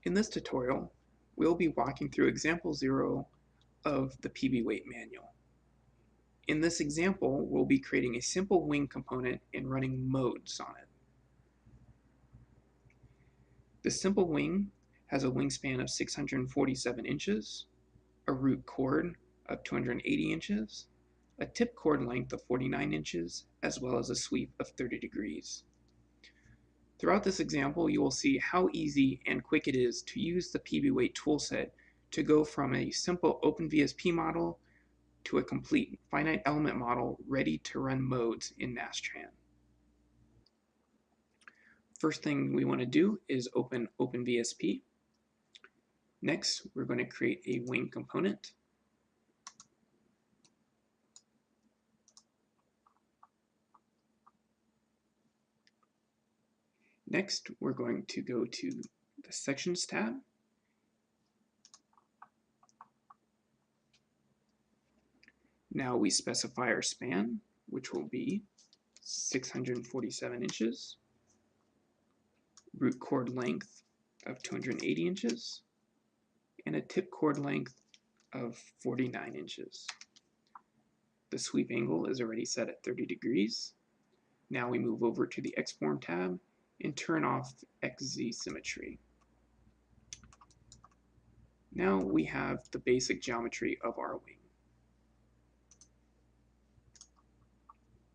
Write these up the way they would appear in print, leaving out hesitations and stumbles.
In this tutorial, we'll be walking through example 0 of the PBWeight manual. In this example, we'll be creating a simple wing component and running modes on it. The simple wing has a wingspan of 647 inches, a root chord of 280 inches, a tip chord length of 49 inches, as well as a sweep of 30 degrees. Throughout this example, you will see how easy and quick it is to use the PBWeight toolset to go from a simple OpenVSP model to a complete finite element model ready to run modes in Nastran. First thing we want to do is open OpenVSP. Next, we're going to create a wing component. Next, we're going to go to the Sections tab. Now we specify our span, which will be 647 inches, root chord length of 280 inches, and a tip chord length of 49 inches. The sweep angle is already set at 30 degrees. Now we move over to the Export tab and turn off XZ symmetry. Now we have the basic geometry of our wing.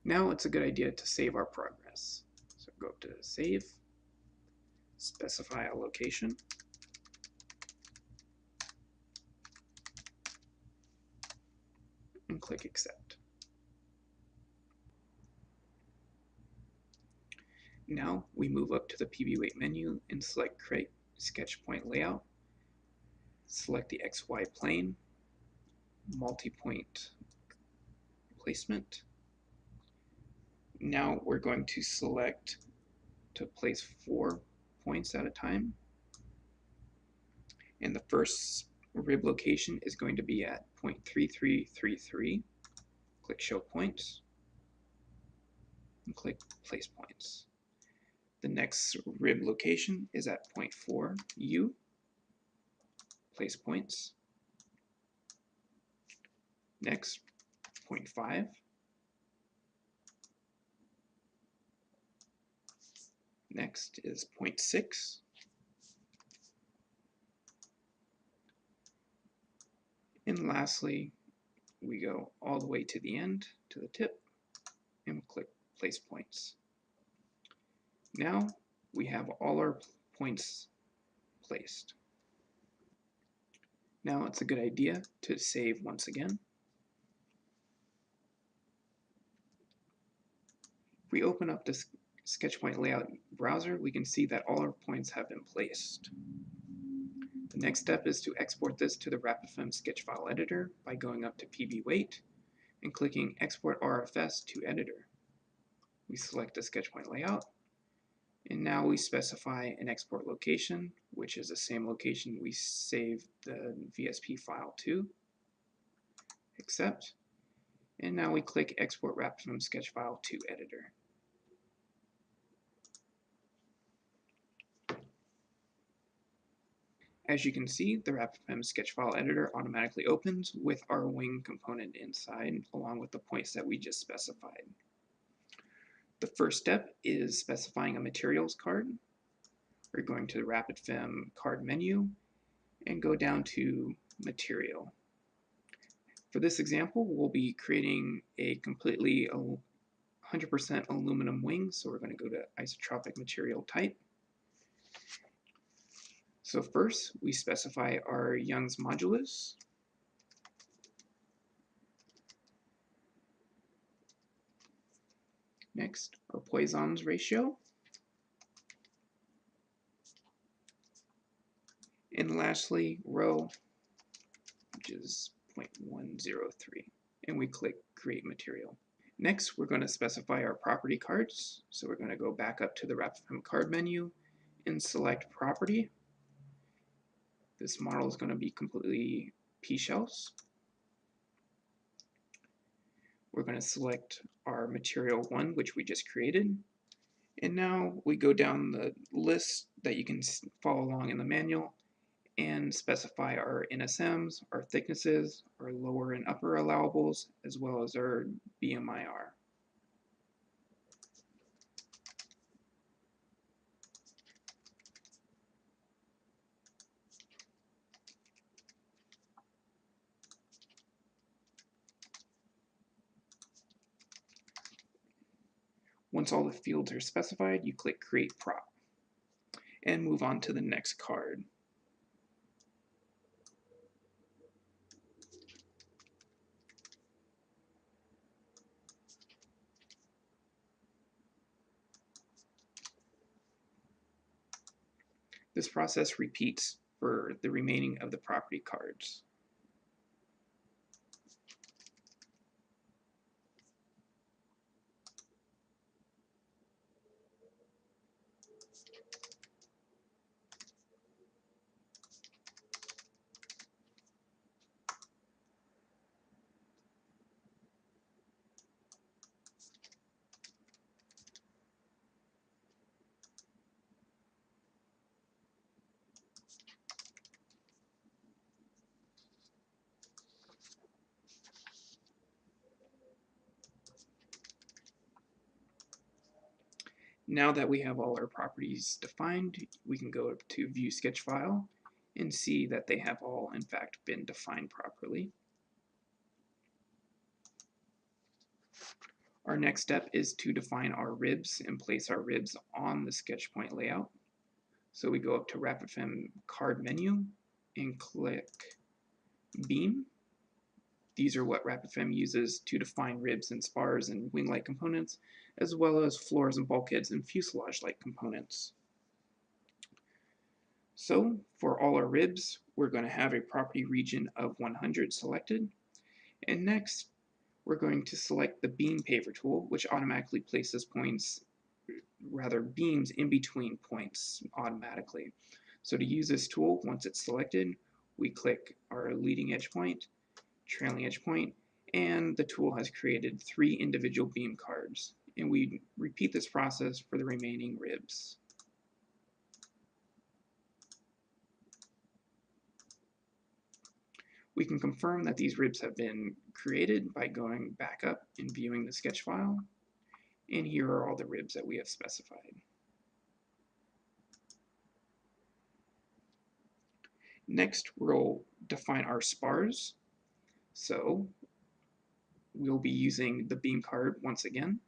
Now it's a good idea to save our progress. So go to Save, specify a location, and click Accept. Now we move up to the PBWeight menu and select Create Sketch Point Layout. Select the XY plane, multi-point placement. Now we're going to select to place 4 points at a time. And the first rib location is going to be at 0.3333. Click Show Points and click Place Points. The next rib location is at 0.4 U. Place points. Next, 0.5. Next is 0.6. And lastly, we go all the way to the end, to the tip, and we'll click Place Points. Now we have all our points placed. Now it's a good idea to save once again. If we open up this Sketchpoint Layout browser, we can see that all our points have been placed. The next step is to export this to the RapidFilm sketch file editor by going up to PBWeight and clicking Export RFS to Editor. We select the Sketchpoint Layout, and now we specify an export location, which is the same location we saved the VSP file to. Accept, and now we click Export RapidFilm sketch file to Editor. As you can see, the RapidFilm sketch file editor automatically opens with our wing component inside, along with the points that we just specified. The first step is specifying a materials card. We're going to the RapidFilm card menu and go down to Material. For this example, we'll be creating a completely 100% aluminum wing, so we're going to go to Isotropic Material Type. So first, we specify our Young's modulus. Next, our Poisson's ratio. And lastly, rho, which is 0.103. And we click Create Material. Next, we're going to specify our property cards. So we're going to go back up to the RapidFilm card menu and select Property. This model is going to be completely P-shells. We're going to select our material 1, which we just created, And now we go down the list that you can follow along in the manual and specify our NSMs, our thicknesses, our lower and upper allowables, as well as our BMIR. Once all the fields are specified, you click Create Prop and move on to the next card. This process repeats for the remaining of the property cards. Now that we have all our properties defined, we can go to View Sketch File and see that they have all, in fact, been defined properly. Our next step is to define our ribs and place our ribs on the sketch point layout. So we go up to RapidFM card menu and click Beam. These are what RapidFM uses to define ribs and spars and wing-like components, as well as floors and bulkheads and fuselage-like components. So for all our ribs, we're going to have a property region of 100 selected. And next, we're going to select the beam paver tool, which automatically places beams in between points automatically. So to use this tool, once it's selected, we click our leading edge point, trailing edge point, and the tool has created 3 individual beam cards. And we repeat this process for the remaining ribs. We can confirm that these ribs have been created by going back up and viewing the sketch file. And here are all the ribs that we have specified. Next, we'll define our spars. So we'll be using the beam card once again,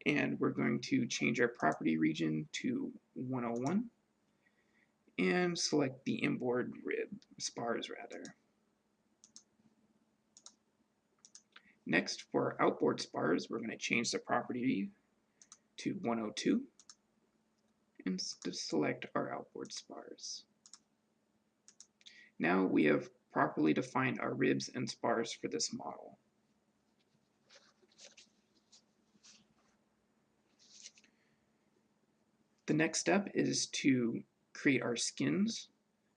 and we're going to change our property region to 101 and select the inboard spars rather. Next, for our outboard spars, we're going to change the property to 102 and select our outboard spars. Now we have properly defined our ribs and spars for this model. The next step is to create our skins.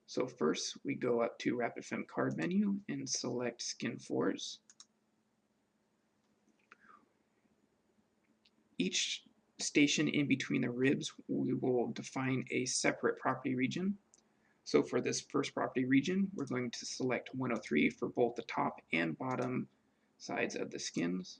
So first we go up to RapidFM card menu and select Skin 4s. Each station in between the ribs, we will define a separate property region. So for this first property region, we're going to select 103 for both the top and bottom sides of the skins.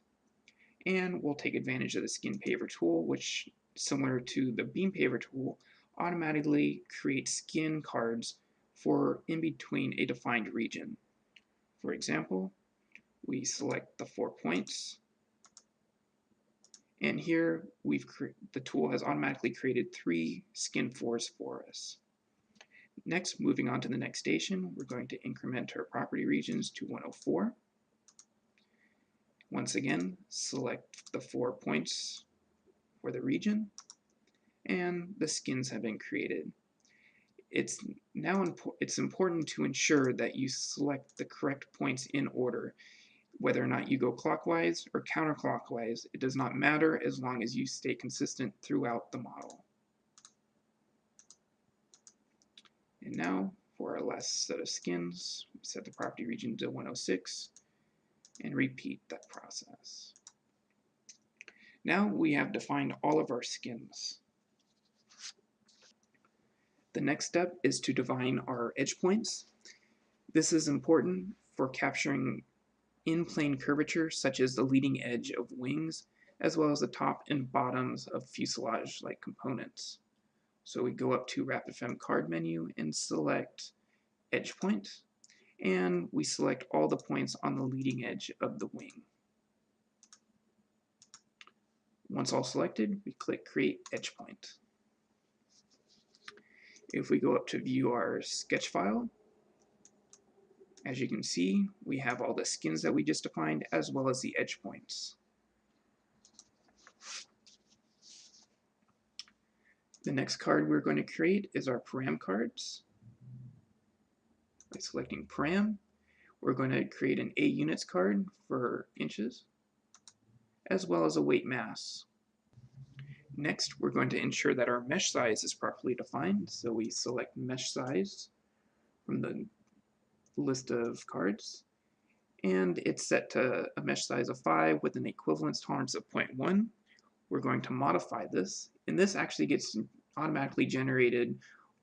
And we'll take advantage of the skin paver tool, which, similar to the beam paver tool, automatically creates skin cards for in between a defined region. For example, we select the 4 points, and here the tool has automatically created 3 skin 4s for us. Next, moving on to the next station, we're going to increment our property regions to 104. Once again, select the 4 points for the region, and the skins have been created. It's important to ensure that you select the correct points in order. Whether or not you go clockwise or counterclockwise, it does not matter as long as you stay consistent throughout the model. And now for our last set of skins, set the property region to 106 and repeat that process. Now we have defined all of our skins. The next step is to define our edge points. This is important for capturing in-plane curvature such as the leading edge of wings, as well as the top and bottoms of fuselage-like components. So we go up to RapidFem card menu and select edge point, and we select all the points on the leading edge of the wing. Once all selected, we click Create Edge Point. If we go up to view our sketch file, as you can see, we have all the skins that we just defined as well as the edge points. The next card we're going to create is our param cards. By selecting param, we're going to create an A units card for inches, as well as a weight mass. Next, we're going to ensure that our mesh size is properly defined, so we select mesh size from the list of cards, and it's set to a mesh size of 5 with an equivalence tolerance of 0.1. We're going to modify this, and this actually gets automatically generated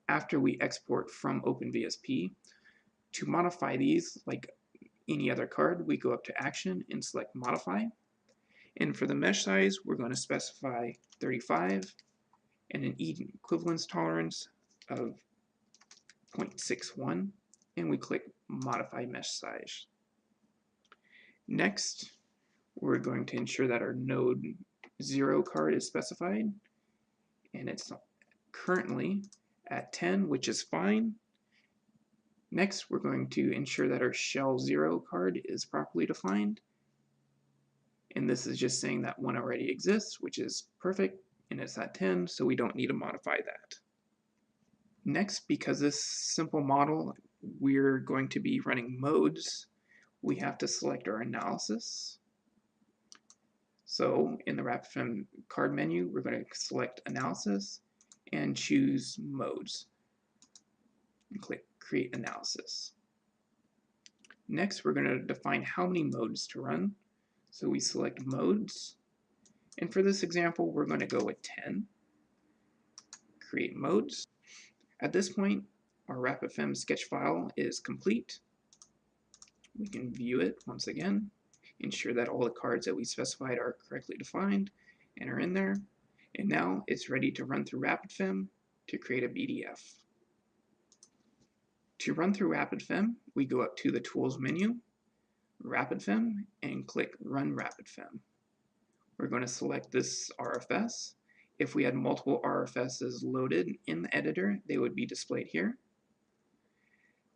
after we export from OpenVSP. To modify these, like any other card, we go up to Action and select Modify. And for the mesh size, we're going to specify 35 and an equivalence tolerance of 0.61, and we click Modify Mesh Size. Next, we're going to ensure that our node 0 card is specified, and it's currently at 10, which is fine. Next, we're going to ensure that our shell 0 card is properly defined, and this is just saying that one already exists, which is perfect, and it's at 10, so we don't need to modify that. Next, because this simple model, we're going to be running modes, we have to select our analysis. So in the RapidFem card menu, we're going to select Analysis and choose Modes, and click Create Analysis. Next, we're going to define how many modes to run. So we select Modes, and for this example, we're going to go with 10. Create Modes. At this point, our RapidFem sketch file is complete. We can view it once again, ensure that all the cards that we specified are correctly defined and are in there, and now it's ready to run through RapidFem to create a BDF. To run through RapidFem, we go up to the Tools menu, RapidFem, and click Run RapidFem. We're going to select this RFS. If we had multiple RFSs loaded in the editor, they would be displayed here.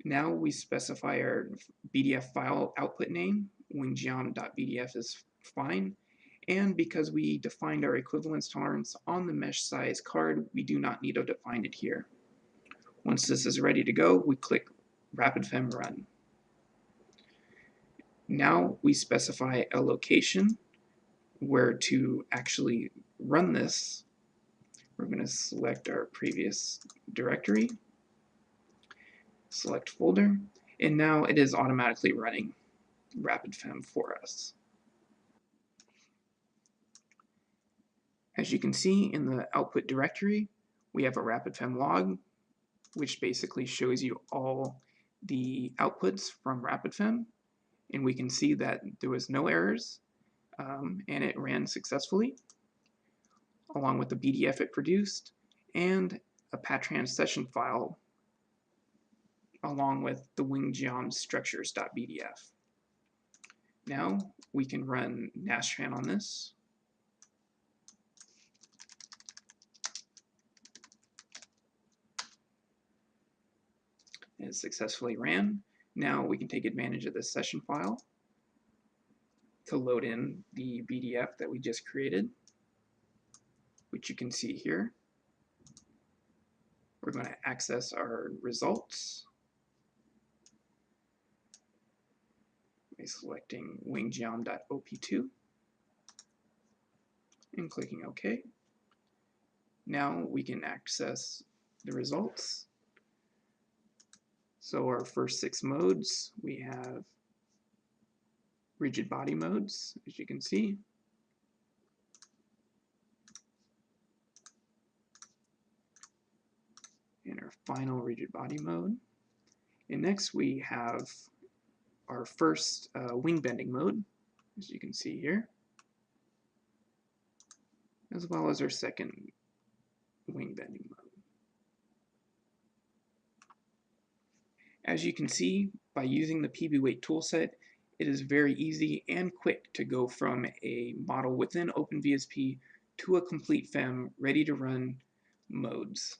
Now we specify our BDF file output name, winggeom.bdf is fine, and because we defined our equivalence tolerance on the mesh size card, we do not need to define it here. Once this is ready to go, we click RapidFem Run. Now we specify a location where to actually run this. We're going to select our previous directory, select folder, and now it is automatically running RapidFem for us. As you can see in the output directory, we have a RapidFem log, which basically shows you all the outputs from RapidFem, and we can see that there was no errors, and it ran successfully, along with the BDF it produced, and a Patran session file, along with the winggeom structures.bdf. Now we can run Nastran on this. It successfully ran. Now we can take advantage of this session file to load in the BDF that we just created, which you can see here. We're going to access our results by selecting winggeom.op2 and clicking OK. Now we can access the results. So our first 6 modes, we have rigid body modes, as you can see. and our final rigid body mode. And next we have our first wing bending mode, as you can see here, as well as our second wing bending mode. As you can see, by using the PBWeight toolset, it is very easy and quick to go from a model within OpenVSP to a complete FEM ready to run modes.